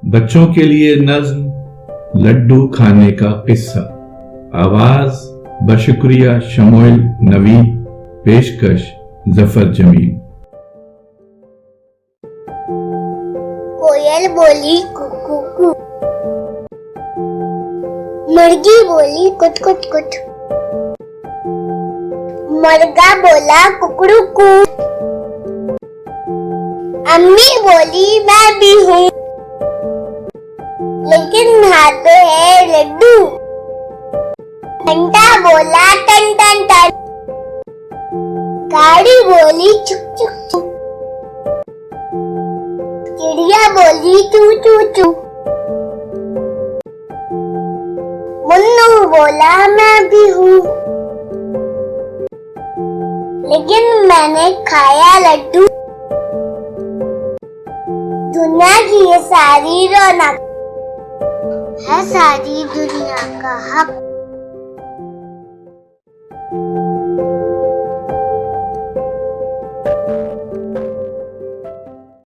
बच्चों के लिए नज्म लड्डू खाने का किस्सा। आवाज बशुक्रिया शमोइल नवी, पेशकश जफर जमील। कोयल बोली कुकू कू, मुर्गी बोली कुट कुट कुट, मुर्गा बोला कुकड़ू कू, अम्मी बोली मैं भी हूँ लेकिन हाथ है लड्डू। घंटा बोला टन टन टन, गाड़ी बोली चुक चुक चुक, चिड़िया बोली चू चू चू, मुन्नू बोला मैं भी हूँ लेकिन मैंने खाया लड्डू। दुनिया की ये सारी रौनक है सारी दुनिया का हक।